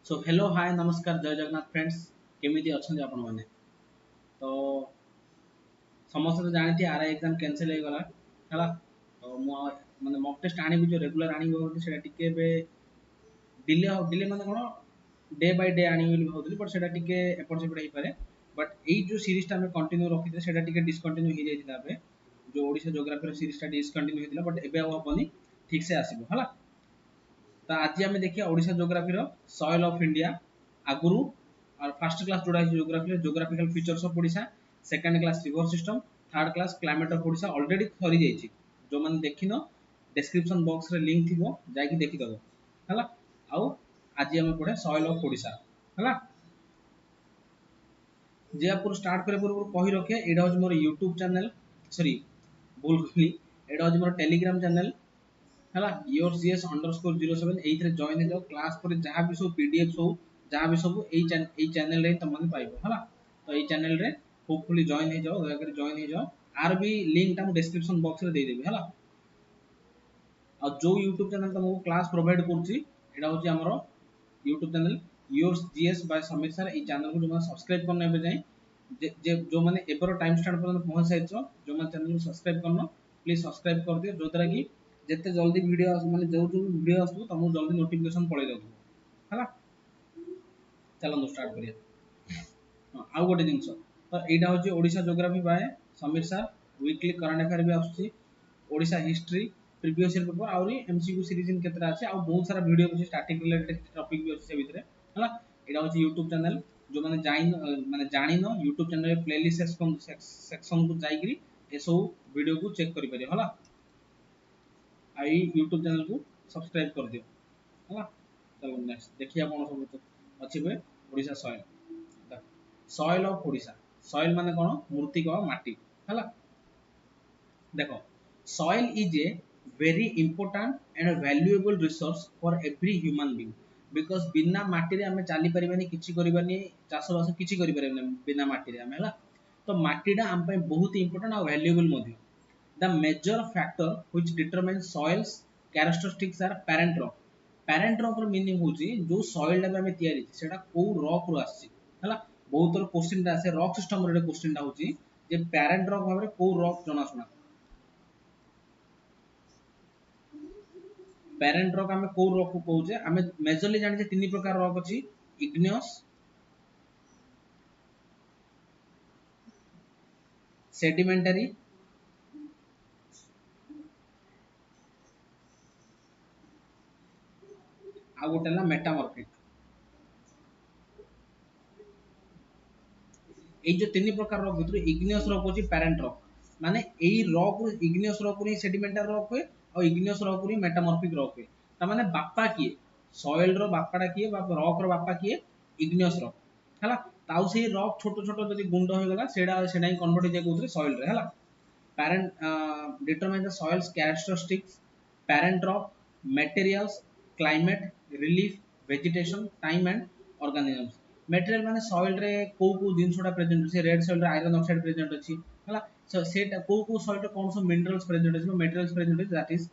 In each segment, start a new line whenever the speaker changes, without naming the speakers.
So hello hi नमस्कार जय Jagannath friends केमिति अछंती आपण माने तो समस्त तो जानथि आरआई एग्जाम कैंसिल हो गला हला तो मु माने मॉक टेस्ट आनी जो रेगुलर आनी सेटा टिके बे डिले डिले माने कोन डे बाय डे आनी बोली भावतली बट सेटा टिके एपट सेपट हे पारे बट एई जो सीरीज ता हम कंटिन्यू रखिते सेटा टिके डिसकंटिन्यू हो जाइतिला बे जो ओडिशा ज्योग्राफी सीरीज ता डिसकंटिन्यू होइतिला बट एबे आ हबनी ठीक से आसीबो हला तो आज आम देखिए Odisha geography soil of India आगुरु और फर्स्ट क्लास जोड़ा है geography geographical features of Odisha second class river system third class climate of Odisha already सरी जाइए जो मैंने देखिन डिस्क्रिप्शन बॉक्स रे लिंक थिबो जाई देखिदबो हला आउ आज हम पढ़े सॉइल ऑफ ओडिशा हला जे आप स्टार्ट करे पूर्व कहि रखे एडा हो मोर YouTube चैनल सॉरी भूल कहली एडा हो मोर टेलीग्राम चैनल है योर सीएस अंडरस्कोर 07 एथरे जॉइन हो जाओ क्लास पर जहाँ भी सब पीडीएफ हो जहाँ भी सब यही चैनल रे तुम मैंने पाइबो है तो यही चैनल रे होपफुली जॉइन हो जाओ दया जॉइन हो जाओ आर भी लिंक टा डिस्क्रिप्शन बॉक्स रे दे देबी है और जो यूट्यूब चैनल तुमको क्लास प्रोवाइड करुच्ची एटा हूँ आमर YouTube channel yours GS bye Sameer sir ये चैनल को जो सब्सक्राइब करना एबे जाए जो मैंने एबर टाइम स्टार्ट पर्यंत पहुंच साइज जो मैंने चैनल को सब्सक्राइब करना प्लीज सब्सक्राइब कर दियो जो द्वारा कि जिते जल्दी वीडियो माने जो जो वीडियो आसो तुमको जल्दी नोटिफिकेशन पड़े जाउथो हला चलो स्टार्ट करिया आउ गोटे जिनस तो एटा हूँ Odisha geography bye Sameer sir weekly current affair भी आसुची Odisha history previous year paper आउरी एमसीक्यू सीरीज इन केतरा अछि आ बहुत सारा वीडियो अछि स्टैटिक रिलेटेड टॉपिक भी अछि से भितरे हला एटा होची YouTube चैनल जो माने जाइन माने जानिनो YouTube चैनल रे प्लेलिस्ट सेक्शन को जाई करी ए सब वीडियो को चेक करि परियो हला आई YouTube चैनल को सब्सक्राइब कर दियो हला चलो नेक्स्ट देखिए कोन सब अछि बे Odisha soil soil of Odisha soil माने कोन मृत्तिका माटी हला देखो soil is a very important and valuable resource for every human being because बिना माटी रे हमें चली परिबानी किछि करिबानी चाष बास किछि करि परिबानी बिना माटी रे हमें हला तो माटीडा हम पे बहुत इंपोर्टेंट और वैल्यूएबल मध्य the major factor which determine soils characteristics are parent rock रो मीनिंग होची जो सॉइल टा हमें तयारी सेटा को रॉक रो आसी हला बहुत थोर क्वेश्चन टा आसे रॉक सिस्टम रे क्वेश्चन टा होची जे पैरेंट रॉक भाबरे को रॉक जना सुना पैरेंट रॉक आमे को रॉक को कहूचे आमे मेजरली जानि जे तीन प्रकार रॉक अछि इग्नियस सेडिमेंटरी आ गोटेला मेटामॉर्फिक ए जो तीन प्रकार रॉक भितर इग्नियस रॉक होची पैरेंट रॉक माने एई रॉक इग्नियस रॉक रे सेडिमेंटरी रॉक होय और इग्नियस रॉक रे मेटामॉर्फिक रॉक होय ता माने बापा किए सॉइल रो बापाडा किए बा रॉक रो बापा किए इग्नियस रॉक हला ताउ से रॉक छोटो छोटो जदी गुंड हो गला सेडा सेडा ही कन्वर्ट हो जाय कोथरे सॉइल रे हला parent determine the soil's characteristics parent rock materials climate relief vegetation time and organisms material माने soil रे को जिनसोडा प्रेजेंट अछि रेड soil रे आयरन ऑक्साइड प्रेजेंट अछि हला सो सेटा को soil रे कोन सो मिनरल्स प्रेजेंट अछि materials प्रेजेंट अछि दैट इज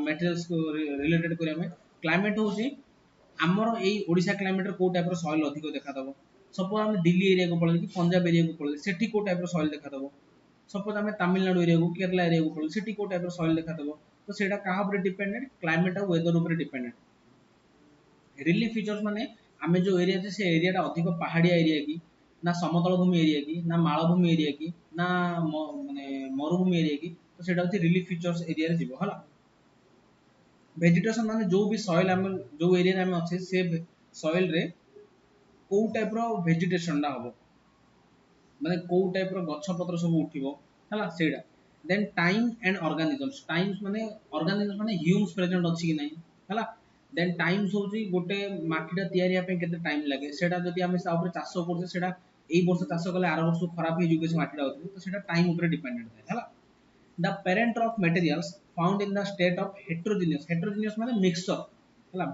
materials को रिलेटेड करिया में climate होछि हमर एई ओडिशा क्लाइमेट रे को टाइप रो soil अधिक देखा दबो सपोज हम दिल्ली एरिया को पळे कि पंजाब एरिया को पळे सेठी को टाइप रो soil देखा दबो सपोज आम तमिलनाडु एरिया को केरला एरिया को पड़े से को टाइप सॉइल देखा देबो तो सेटा कहा ऊपर डिपेंडेंट क्लाइमेट और वेदर ऊपर डिपेंडेंट रिलीफ फीचर्स माने आमे जो एरिया जे से एरिया टा अधिक पहाड़िया एरिया की ना समतल भूमि एरिया की ना मालभूमि एरिया की ना माने मरुभूमि एरिया की तो सेटा होती रिलीफ फीचर्स एरिया रे जीवो हला वेजिटेशन माने जो भी सॉइल हम जो एरिया रे हम अछि से सॉइल रे को टाइप रो वेजिटेशन ना होबो माने को टाइप रो गछ पत्र सब उठिबो हला सेडा देन टाइम एंड ऑर्गेनिजम्स माने ह्यूम्स प्रेजेंट अछि कि नै हला देन टाइम्स होची गोटे माटीटा तयारिया पे केते टाइम लागे सेडा जदी हम सा ऊपर चाष करछे सेडा एई वर्ष चाष कले आरो वर्ष खराब हे जुके से माटीटा होती तो सेडा टाइम ऊपर डिपेंडेंट है हला the parent of materials found in the state of heterogeneous माने मिक्सचर हला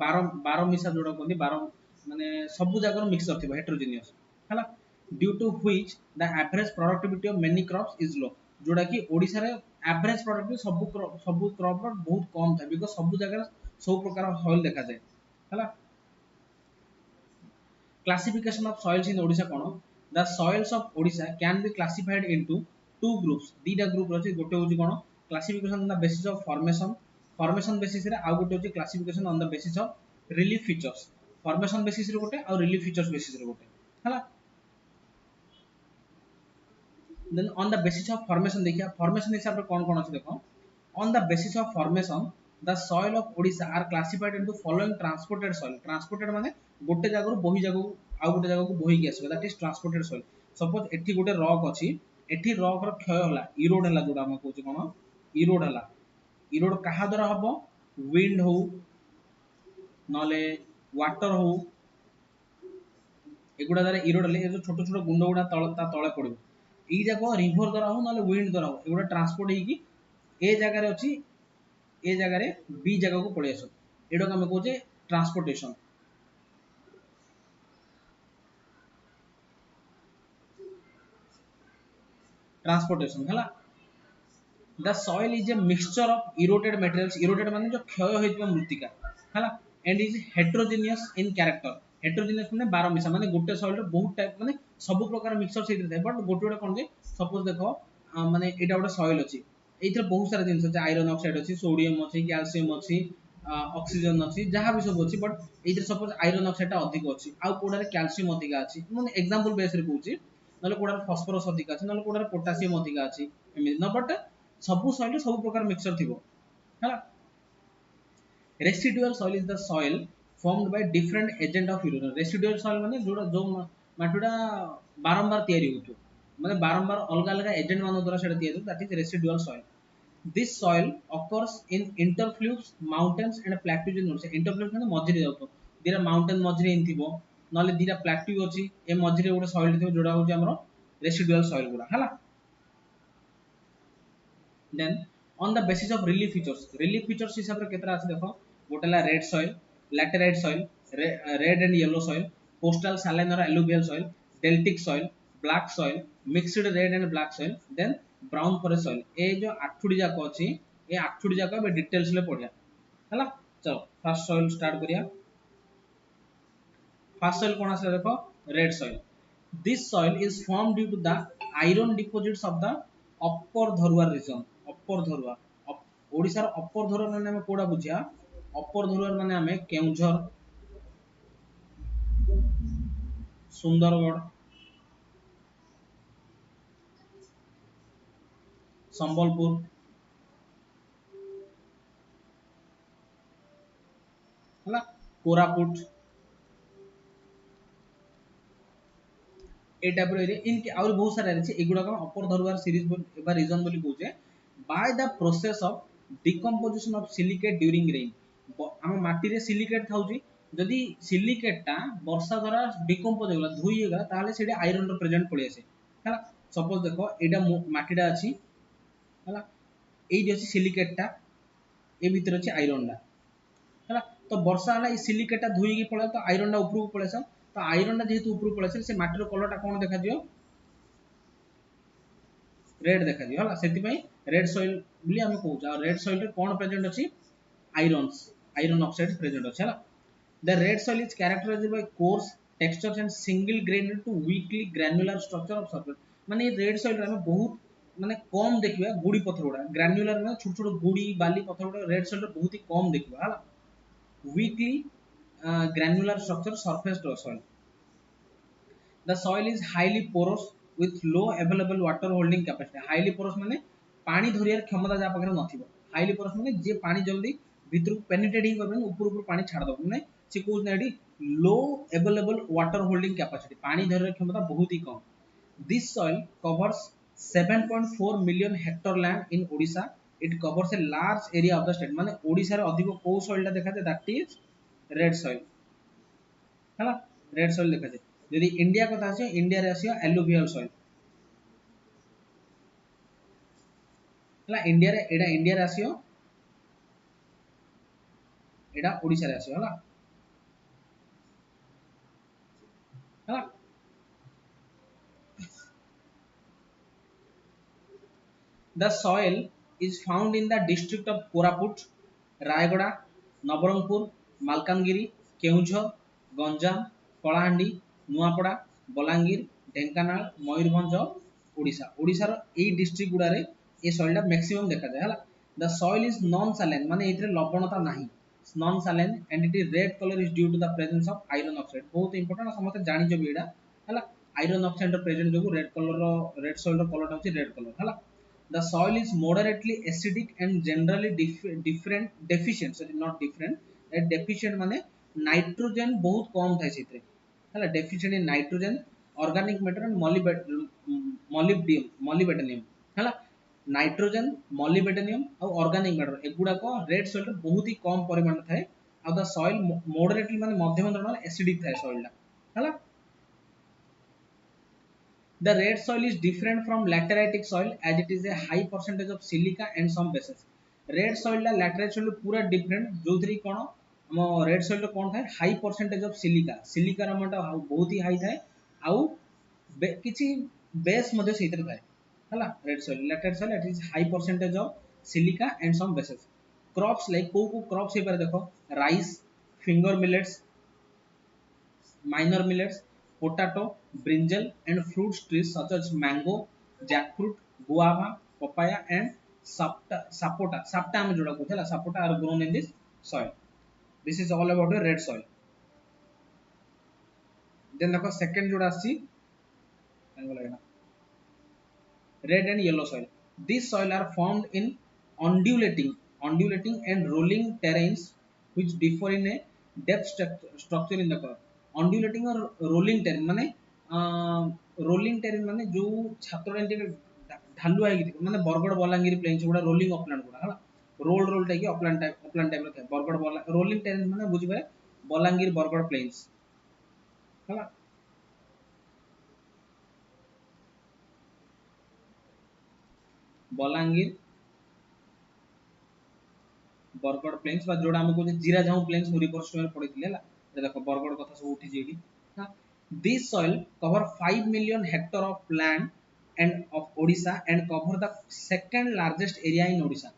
12 मिसा जोडा कोनी 12 माने सब जगह मिक्सचर थिबो हेटेरोजेनियस हला due to which the average productivity of many crops is low जोड़ा कि ओडिसा रे एवरेज प्रोडक्टिविटी सब क्रॉप रो बहुत कम था बिकॉज़ सब जगह सब प्रकार सॉइल देखा जाए हला Classification of soils in Odisha kono? The soils of Odisha can be classified into two groups. Dita group अछि गोटे होची कोन classification on the basis of formation basis रे आ गोटे होची classification on the basis of relief features. Formation basis रे गोटे और relief features basis रे गोटे हला. Then on the basis of formation देखिया formation हिसाब रे कोन कोन अछि देखो. On the basis of formation the soil of Odisha are classified into following transported soil. Transported माने गोटे जागरु बोही जागु आ गोटे जागु बोही के आसबा, that is transported soil. Suppose एठी गोटे रॉक अछि, एठी रॉक रो क्षय होला, इरोड होला जोडा हम कहू कोन इरोड होला. इरोड कहा द्वारा हबो? विंड हो नले वाटर हो, एगुडा द्वारा इरोड ले जो छोट छोट गुंड गुडा ता तळे पड़िबो. एई जाको रिवर द्वारा हो नले विंड द्वारा हो, एगुडा ट्रांसपोर्ट हेकी ए जगह रे अछि, ए जगह रे बी जगह को पळि आसो, एडो हम कहू जे ट्रांसपोर्टेशन. ट्रांसपोर्टेशन हला. The soil is a mixture of eroded materials. Eroded माने जो क्षय होइतबा मृत्तिका हला, and is heterogeneous in character. Heterogeneous माने बार मिसा माने गोटे soil रे बहुत टाइप माने सब प्रकार मिक्सचर सेति थाए, बट गोटे गोटे कोन जे सपोज देखो माने एटा गोटे soil अछि, एइथरे बहुत सारा जिंस अछि, आयरन ऑक्साइड अछि, सोडियम अछि, कैल्शियम अछि, ऑक्सीजन अछि, जहां भी सब अछि, बट एइथरे सपोज आयरन ऑक्साइड ता अधिक अछि, आ कोडा रे कैल्शियम अधिक अछि, माने एग्जांपल बेस रे कहूची, नले कोडा रे फास्फोरस अधिक अछि, नले कोडा रे पोटेशियम अधिक अछि, एमि न बट सबु soil रे सब प्रकार मिक्सचर थिबो हला. Residual soil is the soil formed by different agent of erosion. Residual soil माने जोडा जो माटीडा बारंबार तयारी होतो, माने बारंबार अलग अलग एजेंट मानो द्वारा सेटा तयारी होतो, that is residual soil. This soil occurs in interfluves, mountains and plateaus in Odisha. Interfluves माने मझिरे जाउतो, दिरा माउंटेन मझिरे थिबो नले दिरा प्लाट्यू अछि, ए मझिरे गोटे soil थिबो जोडा होची हमरो residual soil गुडा हला. Then on the basis of relief features हिसाब रे केतरा अछि देखो, गोटेला red soil, laterite soil, red and yellow soil, coastal saline or alluvial soil, deltic soil, black soil, mixed red and black soil, then brown forest soil. ए जो आठुडी जाको अछि, ए आठुडी जाको बे details ले पढिया हला. चलो फर्स्ट soil स्टार्ट करिया. First soil कोन आसे देखो, red soil. This soil is formed due to the iron deposits of the upper Dharwar region. Upper Dharwar, Odisha row upper Dharwar माने हम कोडा बुझिया, upper Dharwar माने हमें केउझर, सुंदरगढ़, संबलपुर हला, कोरापुट ए टाइप रो एरिया इनके और बहुत सारा एरिया छै, एगुडा को अपर धरवार सीरीज एबा रीजन बोली कहूचे. By the process of decomposition of silicate during rain. हम माटी रे सिलिकेट थाउची, जदी सिलिकेट ता वर्षा द्वारा डिकम्पोज होला धुई गेला ताले सेडे आयरन रो प्रेजेंट पड़ी आसे हला. सपोज देखो एडा माटीडा अछि हला, एई जे अछि सिलिकेट ता, ए भीतर अछि आयरन दा हला. तो वर्षा हला ई सिलिकेट ता धुई के पळे तो आयरन दा ऊपर को पळेसा, तो आयरन दा जेहेतु ऊपर को पळेसा से माटी रो कलर टा कोन देखा दियो, रेड देखा दियो हला. सेति पई रेड सॉइल बोली हम कहू जा. रेड सॉइल रे कोन प्रेजेंट अछि, आयरन्स, आयरन ऑक्साइड प्रेजेंट अछि हला. The red soil is characterised by coarse textures and single grained to weakly granular structure of surface. माने रेड सॉइल रे हम बहुत माने कम देखिबा गुडी पत्थर गुडा, ग्रैन्युलर माने छोट छोट गुडी बाली पत्थर गुडा रेड सॉइल रे बहुत ही कम देखिबा हला. Weekly granular structure surface soil. The soil is highly porous with low available water holding capacity. Highly porous माने पानी धरियार क्षमता जा पाखरे नथिबो. Highly porous माने जे पानी जल्दी भितर पेनिट्रेटिंग करबे ऊपर ऊपर पानी छाड़ दबो, माने से कोज नेडी लो available water holding capacity, पानी धरियार क्षमता बहुत ही कम. This soil covers 7.4 million hectare land in Odisha. It covers a large area of the state. माने ओडिसा रे अधिक को soil टा देखा जाय, that is red soil हला. रेड सॉइल देखा जाय. यदि इंडिया कथा आसे, इंडिया रे आसियो एलुवियल सॉइल हला. इंडिया रे एडा इंडिया रे आसियो, एडा ओडिसा रे आसियो हला हला. The soil is found in the district of Koraput, Rayagada, Nabarangpur, Malkangiri, Keunjhar, Ganjam, Kalahandi, Nuapada Balangir Dhenkanal Mayurbhanj Odisha ओडिशार एई डिस्ट्रिक्ट गुड़ारे ए सॉइल मैक्सिमम देखा जाए है the soil is non saline माने एथिरे लवणता नाही non saline and it is red colour is due to the presence of iron oxide बहुत इंपोर्टेंट समस्त जानि जो एडा हला आयरन ऑक्साइड प्रेजेंट जो red colour red soil colour होची रेड कलर हला the soil is moderately acidic and generally different deficient sorry not different deficient माने नाइट्रोजन बहुत कम थाए सेतरे हला deficient in nitrogen organic matter and molybdenum हला नाइट्रोजन मॉलिबेडेनियम और ऑर्गेनिक मैटर एगुडा को रेड सॉइल बहुत ही कम परिमाण थाए और द सॉइल मॉडरेटली माने मध्यम धरणर एसिडिक थाए सॉइल हला The red soil is different from lateritic soil as it is a high percentage of silica and some bases. Red soil La laterite soil पूरा different जो थ्री कौन हम red soil रे कौन था high percentage of silica silica amount बहुत ही high था आउ किसी base मध्य सेतर था हला red soil laterite soil it is high percentage of silica and some bases. Crops like को crops ये पर देखो rice finger millets minor millets, potato, brinjal, and fruit trees such as mango, jackfruit, guava, papaya, and sapota. Sapta में जोड़ा कुछ है ला sapota are grown in this soil. This is all about a red soil. Then देखो second जोड़ा सी red and yellow soil. These soil are formed in undulating and rolling terrains which differ in a depth structure in the curve. Undulating और rolling terrain माने rolling terrain माने जो छात्र ढालुआ है माने Bargarh Balangir planes गुड़ा रोलिंग अपलैंड गुड़ा हला रोल टाइप अपलैंड टाइप रे बरगड़ बला रोलिंग टेरेन माने बुझी पारे बलांगीर बरगड़ प्लेन्स हला बलांगीर बरगड़ प्लेन्स बा जोड़ा हमको जीरा झाऊ प्लेन्स मुरी पर स्टोर पड़ी थिले ला ए देखो बरगड़ कथा सब उठी जेडी हां this soil cover 5 million hectare of land and of Odisha and cover the second largest area in Odisha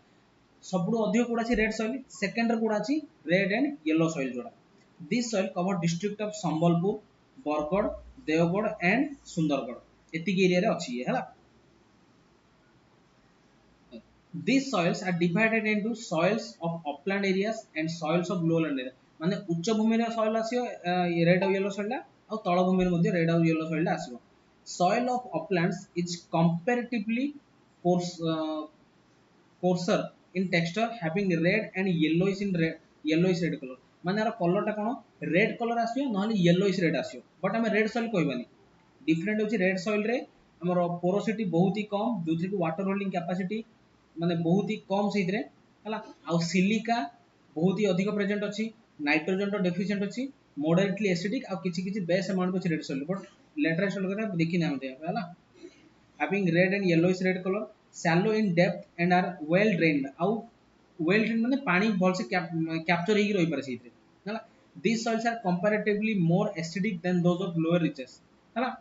सबुठु अधिक कोडा छी रेड सॉइल सेकंड रे कोडा छी रेड एंड येलो सॉइल जोड़ा this soil cover district of Sambalpur Bargarh Deogarh and Sundargarh एतिक एरिया रे अछि हला These soils are divided into soils of upland areas and soils of lowland area. माने उच्च भूमि रे soil आसियो रेड और येलो soil और तळ भूमि रे मध्ये रेड और yellow soil आसियो. Soil of uplands is comparatively coarse, coarser in texture having red and yellowish red color. माने यार कलर टा कोन रेड कलर आसियो नहले येलोइश रेड आसियो. बट हम रेड soil कहबानी. डिफरेंट होची रेड soil रे हमर पोरोसिटी बहुत ही कम जोथि कि वाटर होल्डिंग कैपेसिटी माने बहुत ही कम से सिलिका बहुत ही अधिक प्रेजेंट अच्छी नाइट्रोजन डेफिशिएंट अच्छी मॉडरेटली एसिडिक आ किछि किछि बेस अमाउंट अछि red soil but lateral soil कथा देखि ना हम हला having red and yellowish red colour shallow in depth and are well drained आउ वेल ड्रेन्ड माने पानी भल से कैप्चर हेगी रही पारे सेइतरे हला this soils are comparatively more acidic than those of lower reaches हला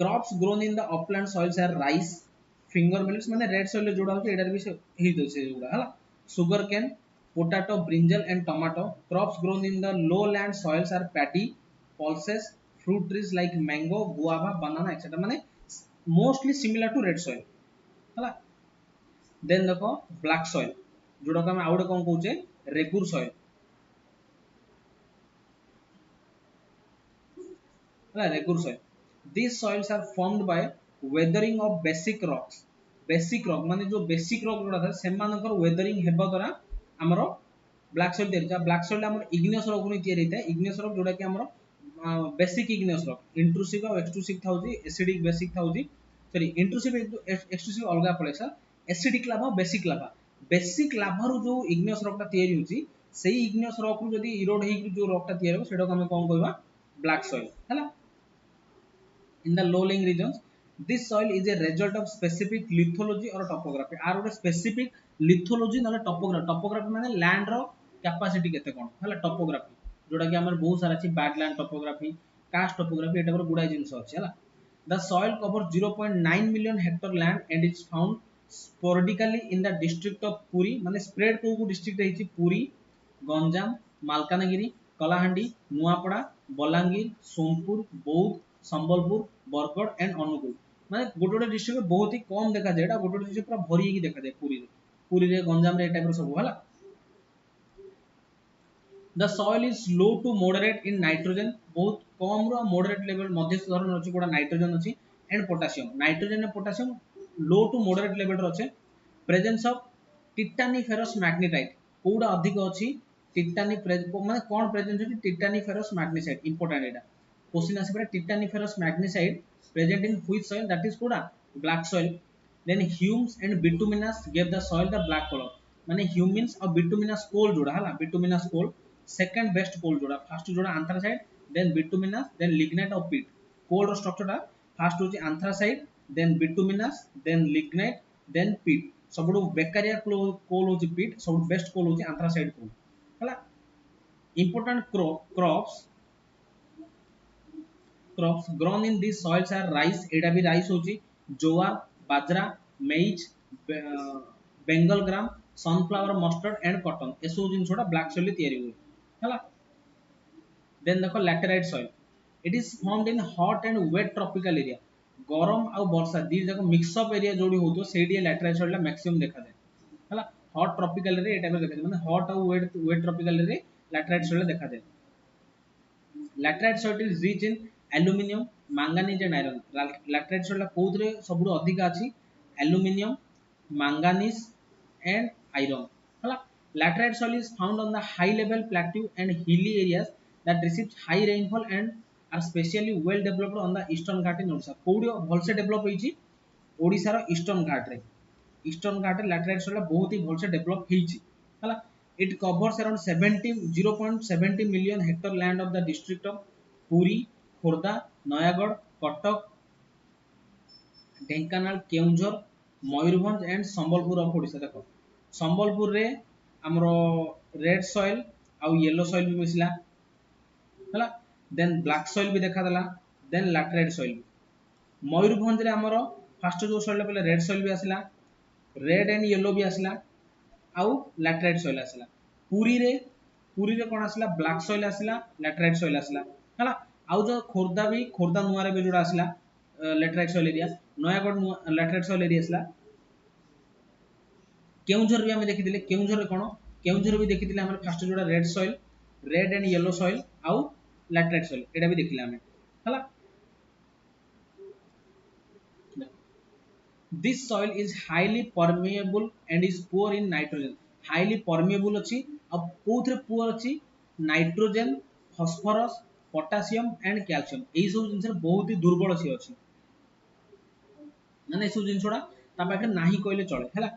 crops grown in the upland soils are rice finger millets माने रेड सॉइल जोड़ा होचे एडार भी हे दो से जोड़ा हला sugar cane potato brinjal and tomato crops grown in the lowland soils are paddy pulses fruit trees like mango guava banana etc माने mostly similar to red soil हला देन देखो black soil जोड़ा को हम आउडे कोन कहूचे regur soil regular soil. These soils are formed by weathering of basic rocks. Basic rock माने जो basic rock जोड़ा था सेमानकर weathering हेबा द्वारा हमरो ब्लैक सॉइल तयारी था ब्लैक सॉइल हमर इग्नियस रॉक नै तयारी था इग्नियस रॉक जोड़ा कि हमरो बेसिक इग्नियस रॉक इंट्रूसिव और एक्सट्रूसिव थाउजी एसिडिक बेसिक थाउजी सॉरी इंट्रूसिव एक्सट्रूसिव अलगा पड़े सर एसिडिक लाभा बेसिक लाभा रो जो इग्नियस रॉक ता तयारी होची सेही इग्नियस रॉक रो जदी इरोड हेकी जो रॉक ता तयारी हो सेडा को हम कोन कहबा ब्लैक सॉइल हैला in the low lying regions this soil is a result of specific lithology or topography or ଗୋଟେ specific lithology नले topography माने land रो capacity केते कोन हला topography जोटा कि हमर बहुत सारा अछि badland topography karst topography एटा पर गुडा जिंस अछि हला the soil covers 0.9 million hectare land and is found sporadically in the district of puri माने spread को district रहिछि पुरी गंजाम मालकानगिरी कलाहांडी नुआपड़ा बलांगीर सोनपुर बौद्ध संबलपुर बरगढ़ एंड अनुगुल माने गोटे गोटे डिस्ट्रिक्ट में बहुत ही कम देखा जाए गोटे गोटे डिस्ट्रिक्ट पूरा भरी ही देखा जाए पुरी रे गंजाम रे टाइप सब हला the soil is low to moderate in nitrogen बहुत कम रो मॉडरेट लेवल मध्यस्थ धरण अछि कोडा नाइट्रोजन अछि and potassium nitrogen and potassium low to moderate level रो अछि प्रेजेंस ऑफ टिटानिफेरस मैग्नेटाइट कोडा अधिक अछि टिटानी माने कोन प्रेजेंस अछि टिटानिफेरस मैग्नेटाइट इंपोर्टेंट एटा क्वेश्चन आसी परे titaniferous magnetite present in which soil that is कोडा black soil then humus and bituminous give the soil the black colour माने ह्यूमिन्स और बिटुमिनस कोल जोड़ा हला bituminous coal second best coal जोड़ा first जोड़ा anthracite then bituminous then lignite और peat coal रो structure टा फर्स्ट होची anthracite then bituminous then lignite then peat सबडो बेकारिया कोल होची पीट सब बेस्ट कोल होची एंथ्रासाइट कोल हला important crops grown in these soils are rice एटा भी राइस होची jowar bajra maize Bengal gram sunflower mustard and cotton एसो जिनसोटा ब्लैक सॉइल तयारी हुए हला देन देखो laterite soil it is found in hot and wet tropical area गरम आ वर्षा दी जाक मिक्स अप एरिया जोडी होतो सेडी लैटेराइट सॉइल मैक्सिमम देखा जाए हला हॉट ट्रॉपिकल रे एटा देखा जाए माने हॉट और वेट ट्रॉपिकल रे लैटेराइट सॉइल देखा जाए laterite soil is rich in aluminium manganese and iron laterite soil कोउदरे सबुठु अधिक अछि एल्युमिनियम मैंगानीज एंड आयरन हला laterite soil is found on the high level plateau and hilly areas that receive high rainfall and are specially well developed on the Eastern Ghat in Odisha कोउडी भलसे develop होईची ओडिशा रो Eastern Ghat रे laterite soil बहुत ही भलसे develop हेची हला it covers around 0.70 million hectare land of the district of Puri, Khorda, Noyagad, Katak, Dhenkanal Keonjhar Mayurbhanj and Sambalpur of Odisha देखो संबलपुर रे हमरो रेड सॉइल आउ येलो सॉइल भी मिसला हला देन ब्लैक सॉइल भी देखा दला देन लैटेराइट सॉइल मयूरभंज रे हमरो फर्स्ट जो सॉइल पहले रेड सॉइल भी आसला रेड एंड येलो भी आसला आउ लैटेराइट सॉइल आसला पुरी रे कोन आसला ब्लैक सॉइल आसला लैटेराइट सॉइल आसला हला आउ जो खोर्दा नुआ रे भी जोड़ा आसला laterite soil area Nayagarh laterite soil area आसला केउंझर भी हमें देखिथिले केउंझर रे कोन केउंझर भी देखिथिले हमर फर्स्ट जोड़ा red soil red and yellow soil आउ लैटेराइट सॉइल एटा भी देखिला हमें हला this soil is highly permeable and is poor in nitrogen highly permeable अछि अब कोथरे poor अछि nitrogen phosphorus potassium and calcium एई सब जिंस बहुत ही दुर्बल अछि माने सब जिंसोडा ता पाखे नाही कहले चले हैला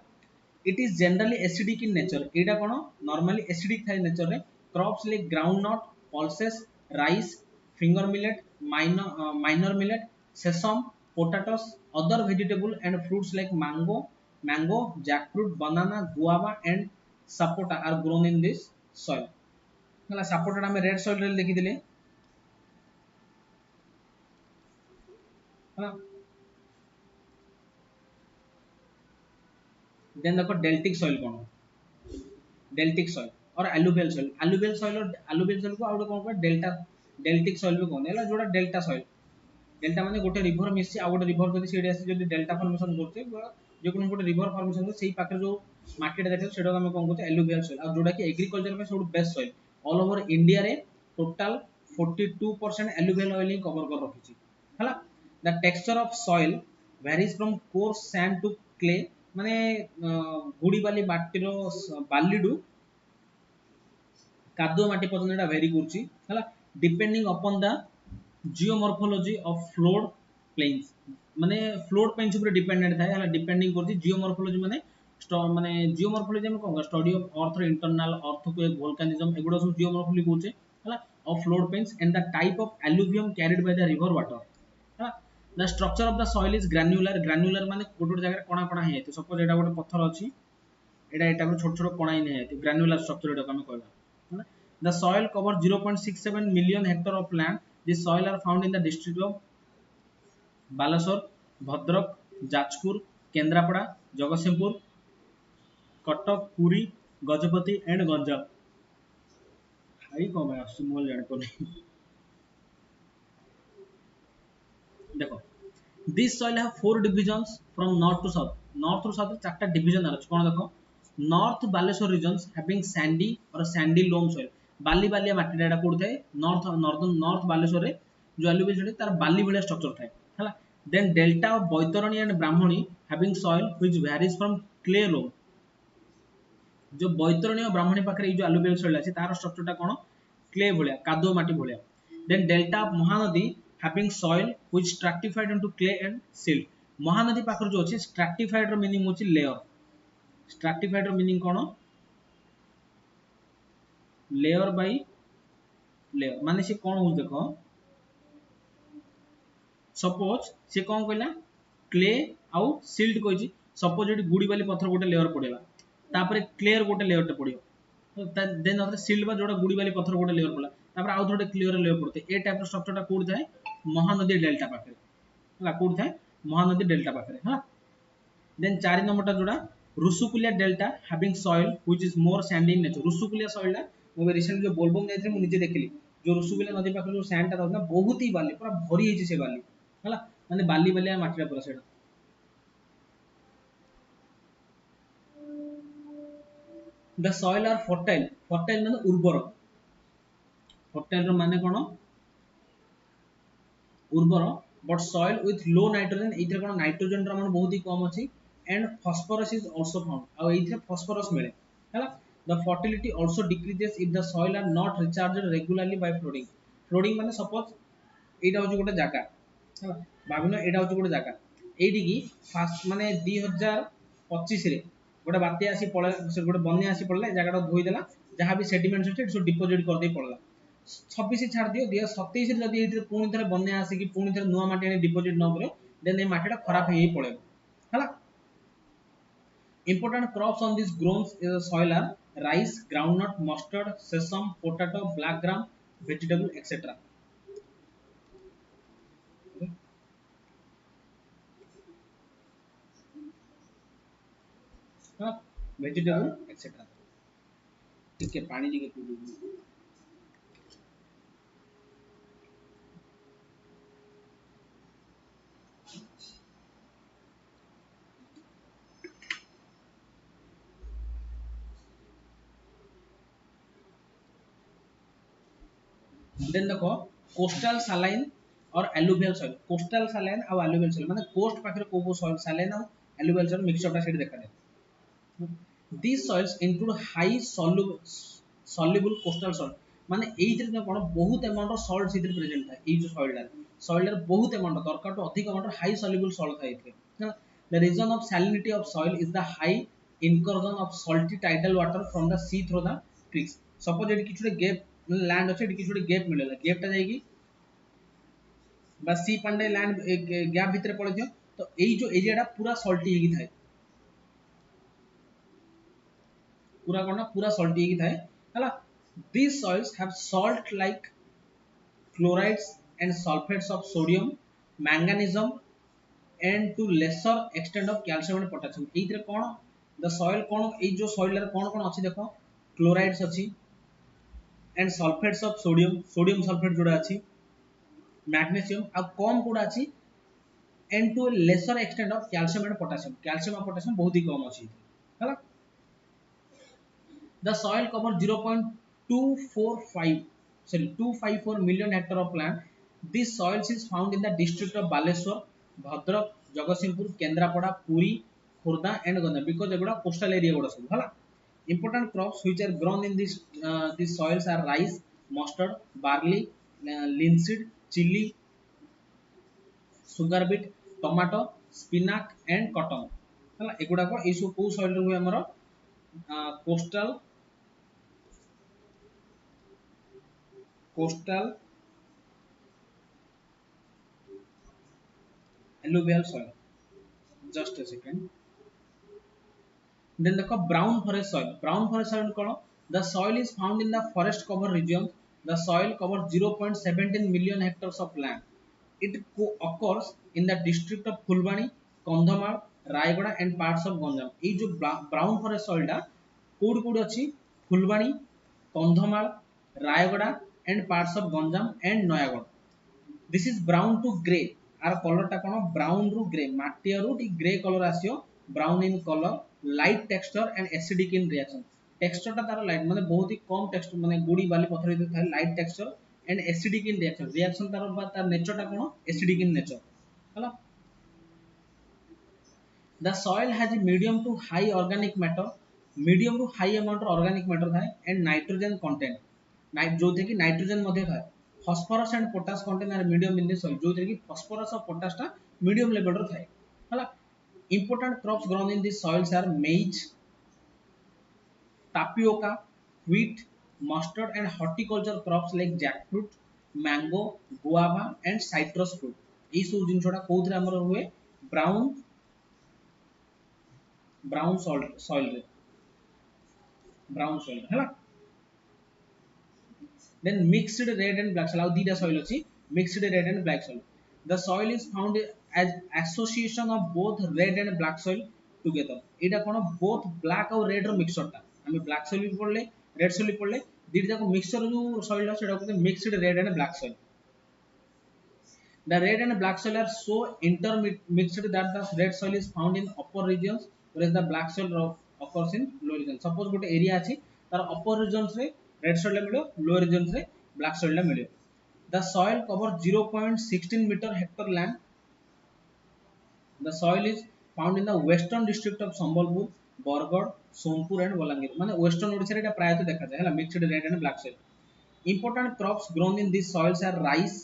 it is generally acidic in nature एटा कोन नॉर्मली एसिडिक थाई नेचर रे crops like groundnut pulses rice finger millet minor millet sesame potatoes other vegetable and fruits like mango jackfruit banana guava and sapota are grown in this soil हला sapota हम red soil रे देखि दिले हला then देखो deltaic soil कोन deltaic soil और alluvial soil को out कोन delta deltaic soil भी कोन हला जोडा डेल्टा सॉइल डेल्टा माने गोटे रिवर मिसी आ गोटे रिवर जदी सेडी आसी जदी डेल्टा फॉर्मेशन करते जे कोन गोटे रिवर फॉर्मेशन को सेही पाकर जो मार्केट देखै सेडा हम कोन कहते एलुवियल सॉइल आ जोडा कि एग्रीकल्चर में सब best soil all over India रे टोटल 42% एलुवियल ऑयल ही कवर कर रखिछि हला the texture of soil varies from coarse sand to clay माने गुडी बाली माटी रो बालीडू कादो माटी पर्यंत एटा वेरी करछि हला depending upon the geomorphology of flood plains माने फ्लोड प्लेन्स ऊपर डिपेंडेंट थाए हला डिपेंडिंग करछि जियोमॉर्फोलॉजी माने जियोमॉर्फोलॉजी हम कोन स्टडी ऑफ अर्थ रो इंटरनल अर्थक्वेक वोल्केनिज्म एगुडा सब जियोमॉर्फोलॉजी कहउछे हला of flood plains and the type of alluvium carried by the river water हला the structure of the soil is granular माने गोटे जगह कोना कोना हे तो सपोज एटा गोटे पत्थर अछि एटा छोट छोट कोना हि हे ग्रानुलर स्ट्रक्चर एटा हम कहला the soil covers 0.67 million hectare of land these soil are found in the district of Baleshwar Bhadrak Jajpur Kendrapara Jagatsinghpur Cuttack Puri Gajapati and Ganjam हाई कम है मोल जान को नहीं देखो this soil have 4 divisions from north to south. North to south चारटा डिवीजन अछि कोन देखो north Baleshwar regions having sandy और सैंडी लोम सॉइल। बाली बालिया माटी डाटा कोड थाए नॉर्थ बालेश्वर रे जो एलुवियल सॉइल तार बाली भलिया स्ट्रक्चर थाए हला। Then delta of Baitarani and Brahmani having soil which varies from clay loam. जो बैतरणी और ब्राह्मणी पाखरे जो एलुवियल सॉइल अछि तार स्ट्रक्चर टा कोन क्ले भलिया कादो माटी भलिया। Then delta of Mahanadi having soil which stratified into clay and silt. Mahanadi पाखर जो अछि स्ट्रैटिफाइड रो मीनिंग होछि लेयर। स्ट्रैटिफाइड रो मीनिंग कोन लेयर बाय लेयर माने से कोन हो देखो सपोज से कौन कहला क्ले आउ सिल्ट कहि सपोज ये गुड़ी वाली पत्थर गोटे लेयर पड़ेगा तापर क्लेयर गोटे लेयर टे पड़ियो देन अदर सिल्ट बा जोड़ा गुड़ी वाली पत्थर गोटे लेयर पड़ला तापर आउ थोड़े क्लियर लेयर पड़ते ए टाइप स्ट्रक्चर टा कोड थाए महानदी डेल्टा पाखे हला कोड थाए महानदी डेल्टा पाखे हला। देन 4 नंबर टा जोड़ा Rushikulya delta having soil which is more sandy in nature. Rushikulya soil टा मो रिसेंट जो बोलबम जाइथे मु निजे देखली जो रुसुकुलिया नदी पाखे जो सैंड टा रहना बहुत ही बाली पूरा भरी हिची से बाली हला माने बाली बालिया माटीरा पूरा सेटा। The soil are fertile. Fertile माने उर्वर। फर्टाइल रो माने कोन उर्वर but soil with low nitrogen एथरे कोन नाइट्रोजन रो मान बहुत ही कम अछि and phosphorus is also found आ एथरे फास्फोरस मिले हला। The fertility also decreases if the soil are not recharged regularly by flooding. Flooding माने सपोज एटा होची गोटे जागा हला भाबिनो एटा होची गोटे जागा एठी की फास्ट माने 2025 रे गोटे बात्या आसी पळे से गोटे बन्या आसी पड़ले जागाटा धोई देला जहां भी सेडिमेंट्स अछि सो डिपोजिट कर दे पड़ला 26 छाड़ दियो 2027 रे जदी एठी पुणी थरे बन्या आसी कि पुणी थरे नुवा माटी आनी डिपोजिट न करे देन ए माटीटा खराब हेई पळेबो हला। Important crops on this grown soil are rice, groundnut, mustard, sesame, potato, black gram, vegetable, etc. Vegetable, etc. ठीक है पानी जी के पी देन देखो कोस्टल सलाइन और एलुवियल सॉइल। कोस्टल सलाइन और एलुवियल सॉइल माने कोस्ट पाखरे को सॉइल सलाइन और एलुवियल सॉइल मिक्सचर टा सेठी देखा दे। These soils include high soluble coastal salt माने एइथरे न कोन बहुत अमाउंट ऑफ सॉल्ट इधर प्रेजेंट था ए जो सॉइल बहुत अमाउंट दरकार तो अधिक अमाउंट हाई सॉल्युबल सॉल्ट था इथरे। The reason of salinity of soil is the high incursion of salty tidal water from the sea through the creeks. Suppose एडी किछुडे गैप लैंड अछि एडी किछुडे गैप मिलेला गैप टा जाईकी बा सी पांडे लैंड गैप भीतर पड़े तो एई जो एरिया टा पूरा सॉल्टी हेगी थाए पूरा कोना पूरा सॉल्टी की थाए हला। These soils have salt like chlorides and sulfates of sodium, manganism and to lesser extent of calcium and potassium। एइथरे कोन द सॉइल कोन ए जो सॉइल रे कोन कोन अछि देखो क्लोराइड्स अछि and sulphates of sodium sodium sulphate जोड़ा अछि मैग्नीशियम आ कम कोडा अछि and to lesser extent of calcium and potassium बहुत ही कम अछि हला। The soil covers 254 million hectare of land. This soil is found in the district of Baleshwar, Bhadrak, Jagatsinghpur, Kendrapada, Puri, Khurda and Gandhar because eguda coastal area guda सब hala। Important crops which are grown in these soils are rice, mustard, barley, linseed, chili, sugar beet, tomato, spinach and cotton hala। एगुडा को ए सब को soil रे हुए हमरो coastal alluvial soil। Just a second। Then the brown forest soil। Brown forest soil kono the soil is found in the forest cover region। The soil covers 0.17 million hectares of land। It occurs in the district of Fulbani, Kandhamar, Rayagada and parts of Ganjam। ए जो brown forest soil टा कोड कोड अछि Phulbani, Kandhamal, Rayagada and parts of Ganjam and Noyagad। This is brown to grey or colour टा कोन brown रु grey माटिया रु टी ग्रे कलर आसियो brown in colour light texture and acidic in reaction texture टा तार लाइट माने बहुत ही कम टेक्सचर माने गुडी बाली पत्थर इते थाए light texture and acidic in reaction reaction तार नेचर टा कोन एसिडिक इन नेचर हला the soil has a medium to high organic matter medium to high amount of organic matter थाए and nitrogen content जो थे कि नाइट्रोजन मध्ये थाए phosphorus and potash content are medium in the soil जो थे कि phosphorus और potash टा medium level रो थाए हला important crops grown in these soils are maize tapioca wheat mustard and horticulture crops like jackfruit mango guava and citrus fruit এই সব জিনিসটা কোউথরে हमर हुए ब्राउन ब्राउन सॉइल रे ब्राउन सॉइल है then mixed red and black soil आउ दीटा soil अछि mixed red and black soil the soil is found as association of both red and black soil together Etah cone both black और red रो mixture ता हम black soil भी पढ़ले red soil भी पढ़ले दीटा जाको मिक्सचर जो soil सेटा कहते mixed red and black soil the red and black soil are so intermixed that the red soil is found in upper regions whereas the black soil occurs in lower regions suppose गोटे area अछि तार upper regions रे red soil ला मिलो lower regions रे black soil ला मिलो the soil cover 0.16 meter hectare land the soil is found in the western district of Sambalpur Bargarh Sonpur and Balangir माने western Odisha रे एटा प्रायतः देखा जाय हला mixed red and black soil important crops grown in these soils are rice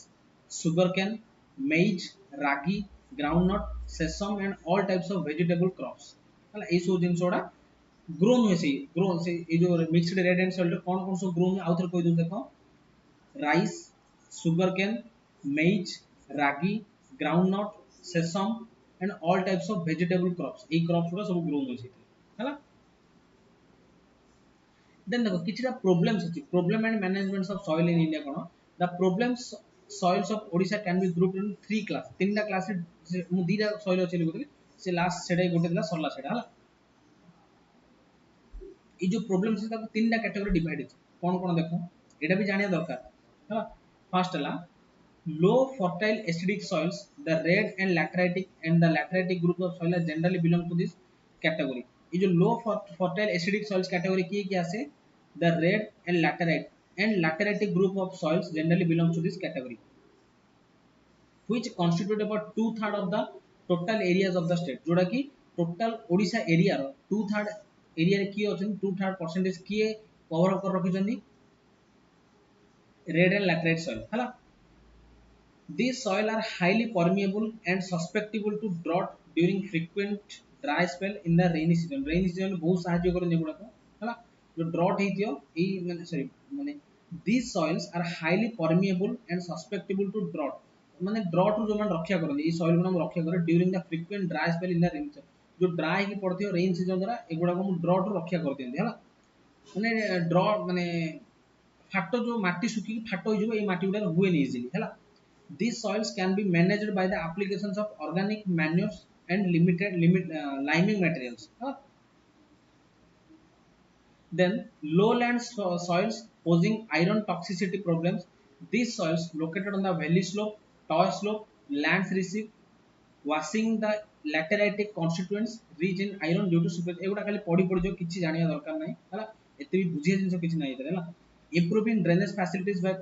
sugarcane maize ragi groundnut sesame and all types of vegetable crops हला ए सब जिंसोडा grown हुए से grown से ए जो मिक्स्ड रेड एंड सॉइल कौन कौन सब ग्रोन आउथर कोइ दु देखो rice sugarcane maize ragi groundnut sesame and all types of vegetable crops ए क्रॉप्स गुडा सब ग्रोन हुए से हला then देखो किछटा प्रॉब्लम्स अछि problem and management of soil in India कोन the problems soils of Odisha can be grouped in three class तीनटा क्लास मु दीटा सॉइल अछि लिखुतली से लास्ट सेडा गोटे दिला सरला सेडा हला ए जो प्रॉब्लम्स अछि ताको तीनटा कैटेगरी डिवाइड अछि कोन कोन देखो एटा भी जानिया दरकार हला फर्स्ट हला low fertile acidic soils the red and lateritic group of soil generally belong to this category ये जो लो fertile acidic soils category की आसे the red and lateritic group of soils generally belong to this category which constitute about 2/3 of the total areas of the state जोड़ा कि total Odisha area रो 2/3 area रे की अछन 2/3 percentage की cover कर रखि जंदी red and laterite soil हला these soil are highly permeable and susceptible to drought during frequent dry spell in the rainy season rainy season बहुत साहाय्य करन गुडा को हला जो drought हेतियो ए माने सॉरी माने these soils are highly permeable and susceptible to drought माने drought रो जो मान रक्षा करन ए soil को हम रक्षा करे during the frequent dry spell in the rainy season जो dry की पड़थियो rain season द्वारा एगुडा को हम drought रो रक्षा कर देंदी हला माने drought माने फाटो जो माटी सुखी फाटो हो जबो ए माटी गुडा हुए नहीं इजीली हला these soils can be managed by the applications of organic manures and liming materials then lowland soils posing iron toxicity problems these soils located on the valley slope tower slope lands receive washing the lateritic constituents rich in iron due to super एगुडा खाली पढ़ी जो किछि जानिया दरकार नै हला एते भी बुझिया जिंस किछि नै इतरे हला improving drainage facilities by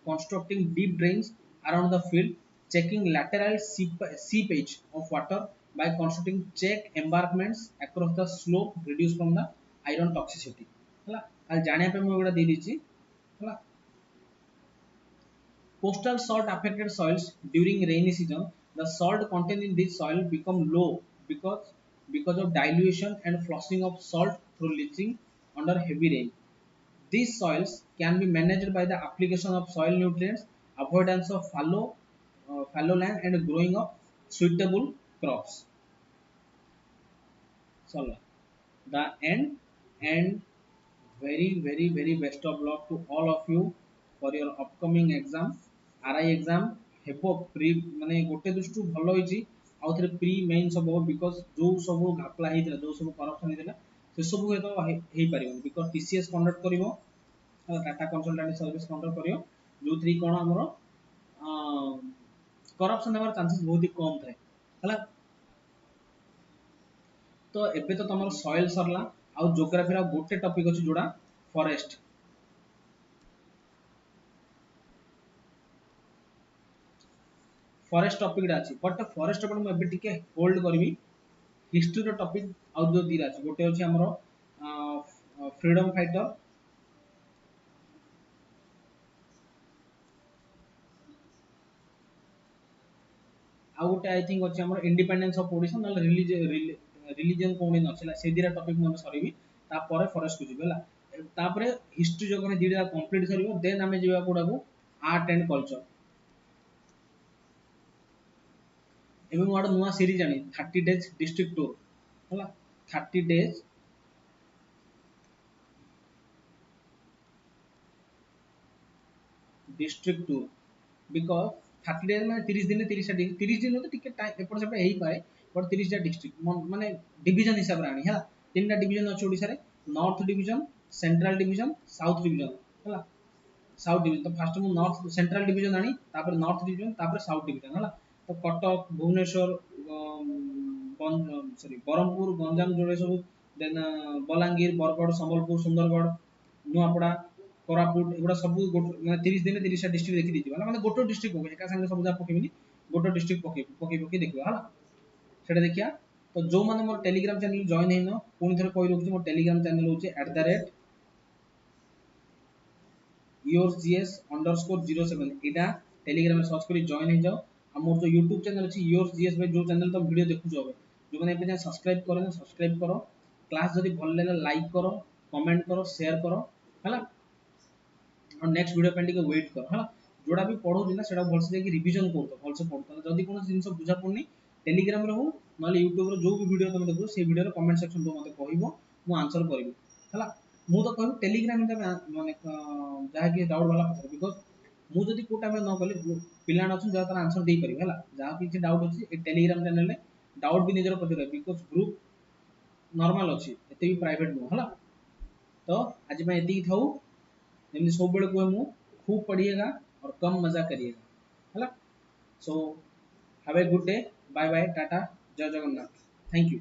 constructing deep drains around the field checking lateral seepage of water by constructing check embankments across the slope reduce from the iron toxicity हला आ जानिया पे मो एगुडा दे दिछि हला coastal salt affected soils during rainy season the salt content in this soil become low because of dilution and flushing of salt through leaching under heavy rain these soils can be managed by the application of soil nutrients avoidance of fallow land and growing of suitable crops so the end and very best of luck to all of you for your upcoming exam RI exam हेबो pre माने गोटे दृष्टि भलो होइची आउथरे pre main सब हो because जो सब घापला हेतिला जो सब करप्शन हेतिला से सब हेतो हेई परिबो बिकॉज़ TCS कंडक्ट करिवो टाटा कंसल्टेंसी सर्विस कंडक्ट करियो जो थ्री कोन हमरो करप्शन हमार चांसेस बहुत ही कम थाए हला। तो एबे तो तमर सॉइल सरला आउ ज्योग्राफी रा गोटे टॉपिक अछि जोडा फॉरेस्ट। फॉरेस्ट टॉपिक रा अछि बट फॉरेस्ट अपन मैं एबे टिके होल्ड करबी। हिस्ट्री रो टॉपिक आउ जो दिरा अछि गोटे अछि हमरो फ्रीडम फाइटर आउ गोटे आई थिंक अछि हमरो इंडिपेंडेंस ऑफ ओडिशा नल रिलीजन कोनी नछला से दिरा टॉपिक मन सरीबी तापर फॉरेस्ट को जिबेला तापर हिस्ट्री जो कने दिरा कंप्लीट सरीबो देन हमें जिबा कोडाको आर्ट एंड कल्चर। एबे मु आडो नुवा सीरीज आनी 30 डेज डिस्ट्रिक्ट टूर हला। 30 days district tour because 30 days में 30 दिन 30 दिन तो टिके टाइम एपट सेपट हेई पाए बट 30 टा डिस्ट्रिक्ट माने डिवीजन हिसाब रे आनी हला। तीन टा डिवीजन अछि ओडिसा रे north division central division south division हला। साउथ डिवीजन तो फर्स्ट मु नॉर्थ सेंट्रल डिवीजन आनी तापर नॉर्थ डिवीजन तापर साउथ डिवीजन हला। तो कटक भुवनेश्वर सॉरी बरहमपुर गंजाम जोड़े सब देन बलांगीर बरगढ़ संबलपुर सुंदरगढ़ नुआपड़ा कोरापुट एगुड़ा सब माने 30 दिन 30 टा डिस्ट्रिक्ट देखि दिजिबा माने गोटो डिस्ट्रिक्ट को एका संगे सब जा पकेबिनी गोटो डिस्ट्रिक्ट पके देखिबा हला। सेटा देखिया तो जो माने मोर टेलीग्राम चैनल जॉइन हेनो पुनी थरे कहि रोकछि मोर टेलीग्राम चैनल होछि @yours_gs_07 एटा टेलीग्राम में सर्च करी जॉइन हो जाओ। आ मोर जो यूट्यूब चैनल अछि yours_gs में जो चैनल तुम वीडियो देखु जो जो माने एपे सब्सक्राइब करो सब्सक्राइब करो क्लास जदी भल लागला लाइक करो कमेंट करो शेयर करो हला। और नेक्स्ट वीडियो पे टिके वेट कर हला। जोड़ा भी पढो ना सेटा भलसे जाके रिवीजन करतो भलसे पढतो जदी कोनो जिंस बुझा पड़नी टेलीग्राम रे हो नले यूट्यूब रे जो भी वीडियो तुम देखो से वीडियो रे कमेंट सेक्शन रो मते कहइबो मु आंसर करबी हला। मु तो कहू टेलीग्राम में माने जहा कि डाउट वाला पचार बिकॉज़ मु जदी को टाइम न कले पिला न जा तार आंसर दे परिबे हला। जहा कि डाउट अछि ए टेलीग्राम चैनल रे डाउट भी निजर पचार बिकॉज़ ग्रुप नॉर्मल अछि एते भी प्राइवेट नो हला। तो आज मैं एती थाऊ जमी सब बेले को मु खूब पढ़िएगा और कम मजा करिएगा हला। So have a good day bye bye ta-ta जय जगन्नाथ थैंक यू।